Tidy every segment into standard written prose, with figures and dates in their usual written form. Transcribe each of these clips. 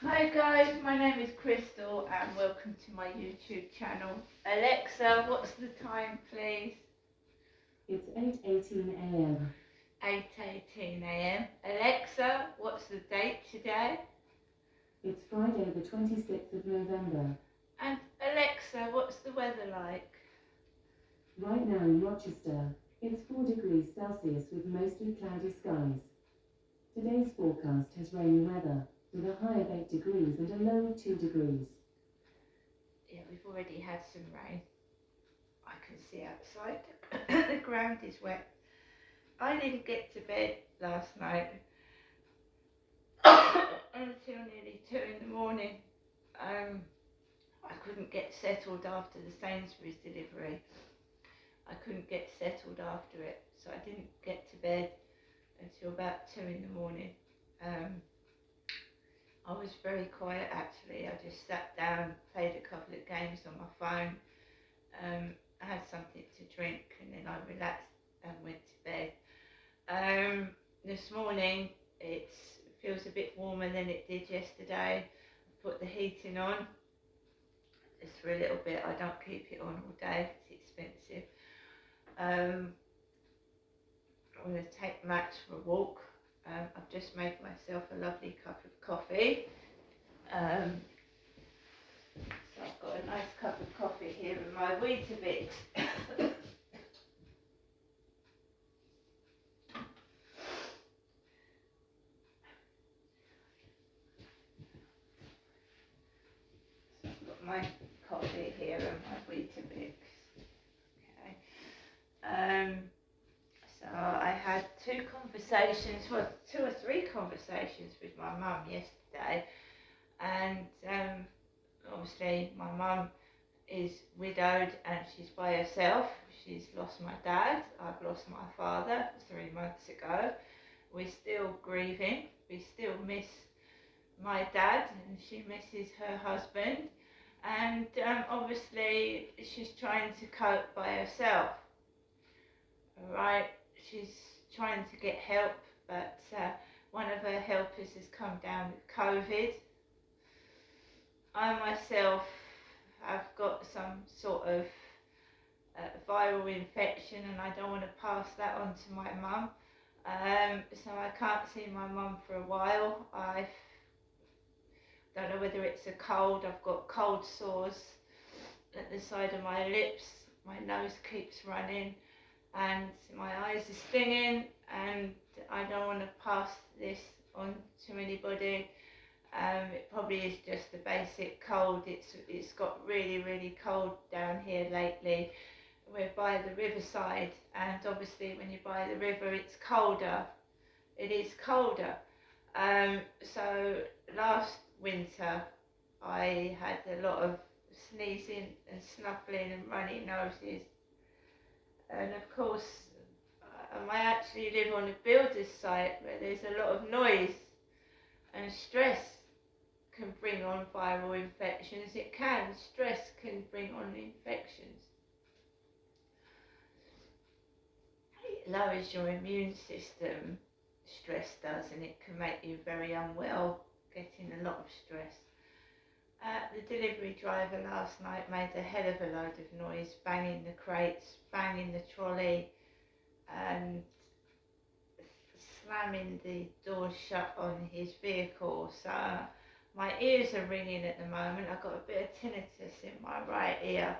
Hi guys, my name is Crystal and welcome to my YouTube channel. Alexa, what's the time please? It's 8:18 a.m. 8:18 a.m. Alexa, what's the date today? It's Friday the 26th of November. And Alexa, what's the weather like? Right now in Rochester, it's 4 degrees Celsius with mostly cloudy skies. Today's forecast has rainy weather, with a high of 8 degrees and a low of 2 degrees. Yeah, we've already had some rain. I can see outside. The ground is wet. I didn't get to bed last night until nearly 2 in the morning. I couldn't get settled after the Sainsbury's delivery. I couldn't get settled after it, so I didn't get to bed until about 2 in the morning. I was very quiet actually. I just sat down, played a couple of games on my phone, I had something to drink, and then I relaxed and went to bed. This morning it feels a bit warmer than it did yesterday. I put the heating on just for a little bit. I don't keep it on all day, it's expensive. I'm going to take Max for a walk. I've just made myself a lovely cup of coffee. So I've got a nice cup of coffee here in my Weetabix. So I've got my coffee here and my Weetabix. Okay. So I had two or three conversations with my mum yesterday, and obviously my mum is widowed and she's by herself. She's lost my dad, I've lost my father 3 months ago. We're still grieving, we still miss my dad and she misses her husband, and obviously she's trying to cope by herself. Alright, she's trying to get help, but one of her helpers has come down with COVID. I myself have got some sort of viral infection and I don't want to pass that on to my mum. So I can't see my mum for a while. I don't know whether it's a cold. I've got cold sores at the side of my lips. My nose keeps running and my eyes are stinging, and I don't want to pass this on to anybody. It probably is just a basic cold. It's got really cold down here lately. We're by the riverside, and obviously when you're by the river it's colder. It is colder. So last winter I had a lot of sneezing and snuffling and runny noses. And of course, I actually live on a builder's site where there's a lot of noise, and stress can bring on viral infections. Stress can bring on infections. It lowers your immune system, stress does, and it can make you very unwell, getting a lot of stress. The delivery driver last night made a hell of a load of noise, banging the crates, banging the trolley, and slamming the door shut on his vehicle. So my ears are ringing at the moment. I've got a bit of tinnitus in my right ear,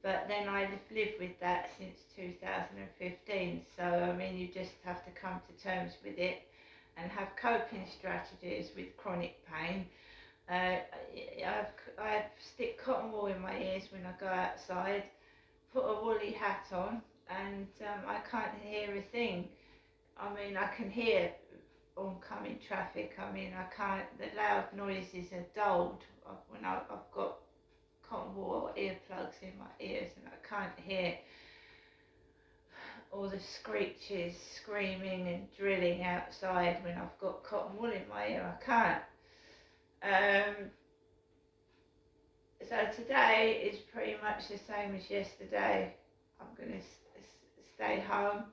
but then I've lived with that since 2015. So I mean, you just have to come to terms with it and have coping strategies with chronic pain. I stick cotton wool in my ears when I go outside, put a woolly hat on, and I can't hear a thing. I mean, I can hear oncoming traffic. I mean, I can't, the loud noises are dulled when I've got cotton wool or earplugs in my ears, and I can't hear all the screeches, screaming and drilling outside when I've got cotton wool in my ear. I can't. So today is pretty much the same as yesterday. I'm going to stay home,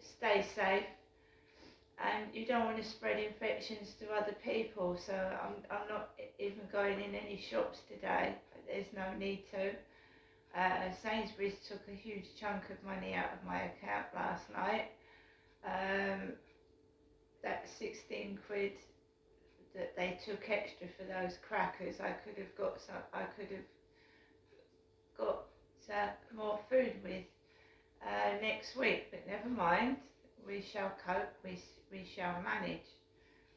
stay safe, and you don't want to spread infections to other people. So I'm not even going in any shops today. There's no need to. Sainsbury's took a huge chunk of money out of my account last night. That 16 quid that they took extra for those crackers, I could have got more food with next week, but never mind. We shall cope, we shall manage,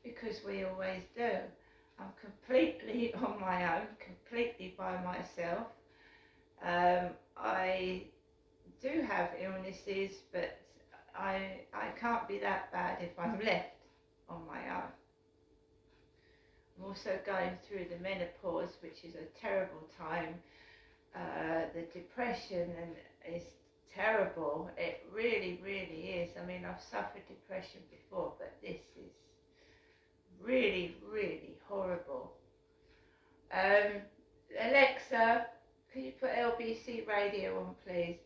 because we always do. I'm completely on my own, completely by myself. I do have illnesses, but I can't be that bad if I'm left on my own. I'm also going through the menopause, which is a terrible time. The depression is terrible. It really, really is. I mean, I've suffered depression before, but this is really, really horrible. Alexa, can you put LBC radio on, please?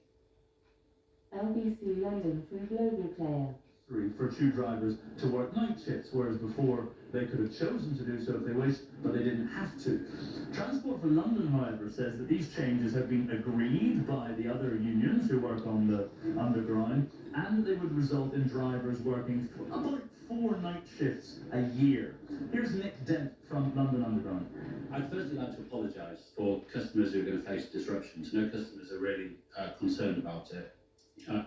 LBC London from Global Player. For tube drivers to work night shifts, whereas before they could have chosen to do so if they wished, but they didn't have to. Transport for London, however, says that these changes have been agreed by the other unions who work on the Underground, and they would result in drivers working about 4 night shifts a year. Here's Nick Dent from London Underground. I'd firstly like to apologise for customers who are going to face disruptions. No customers are really concerned about it.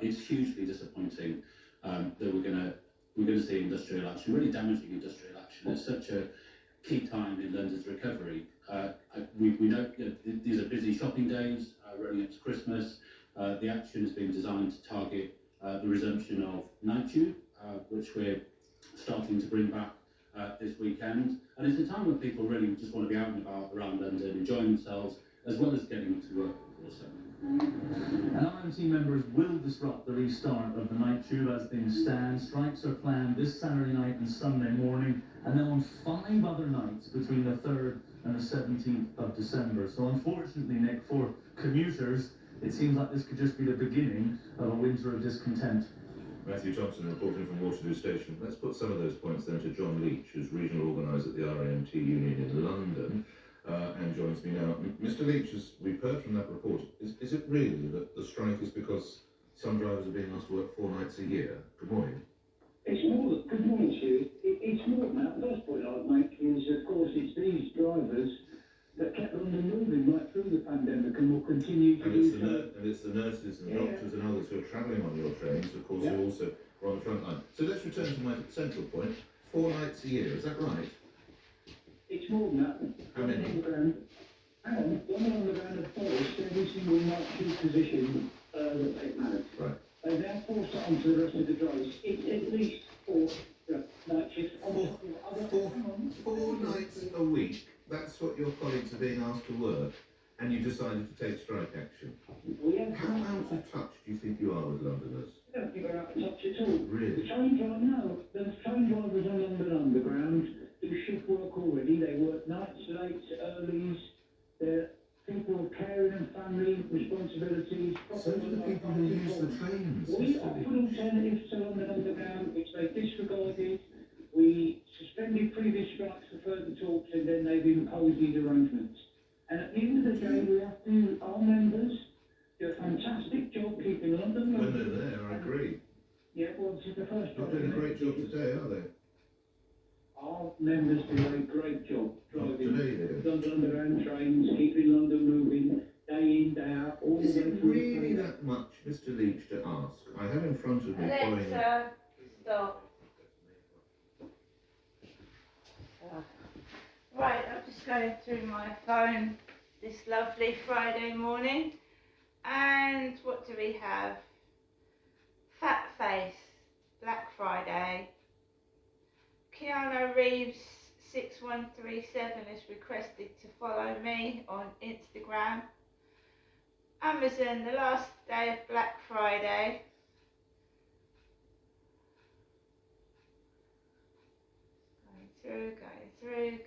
It's hugely disappointing that we're going to see industrial action, really damaging industrial action. It's such a key time in London's recovery. We know that these are busy shopping days running up to Christmas. The action has been designed to target the resumption of night tube, which we're starting to bring back this weekend. And it's a time when people really just want to be out and about around London, enjoying themselves, as well as getting to work also. And RMT members will disrupt the restart of the night tube as things stand. Strikes are planned this Saturday night and Sunday morning, and then on 5 other nights between the 3rd and the 17th of December. So unfortunately, Nick, for commuters, it seems like this could just be the beginning of a winter of discontent. Matthew Thompson reporting from Waterloo Station. Let's put some of those points then to John Leach, who's regional organiser at the RAMT union in London, and joins me now. Mr. Leach, as we've heard from that report, is it really that the strike is because some drivers are being asked to work 4 nights a year? Good morning. It's more, good morning to you. It's more than that. The first point I'd make is, of course, it's these drivers that kept London moving right through the pandemic and will continue to do so. And it's the nurses and doctors and others who are travelling on your trains, of course, who also are on the front line. So let's return to my central point. 4 nights a year, is that right? It's more than that. How many? London Underground have forced every single night tube position that they've had. Right. They've now forced it onto the rest of the drivers. It's at least 4 night shifts. Four nights a week, that's what your colleagues are being asked to work, and you decided to take strike action. How out of touch do you think you are with Londoners? I don't think we're out of touch at all. Really? The train drivers on London Underground do shift work already. They work nights, late, earlies. They're people with caring and family responsibilities. So do the people who use the trains. We offered alternatives to London Underground, which they disregarded. We suspended previous strikes for further talks, and then they've imposed these arrangements. And at the end of the day, we have to, our members do a fantastic job keeping London moving. When they're there, I agree. Yeah, well, this is the first Not time. doing a great job today, are they? Our members do a great job Not driving today, they don't. London Underground trains, keeping London moving day in, day out. All Is the way it through really the that much, Mr. Leach, to ask? I have in front of me following... Alexa, stop. Right, I'm just going through my phone this lovely Friday morning, and what do we have? Fat Face, Black Friday. Keanu Reeves 6137 has requested to follow me on Instagram. Amazon, the last day of Black Friday. Going through.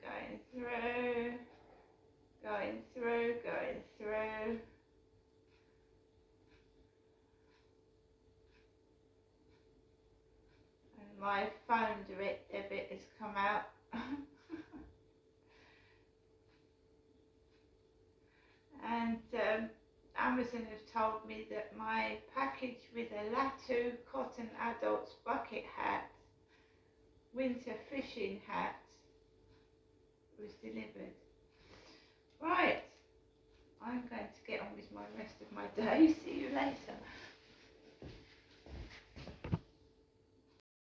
And my phone direct debit has come out. And Amazon have told me that my package with a Latu cotton adults bucket hat, winter fishing hat, was delivered. Right, I'm going to get on with my rest of my day. See you later.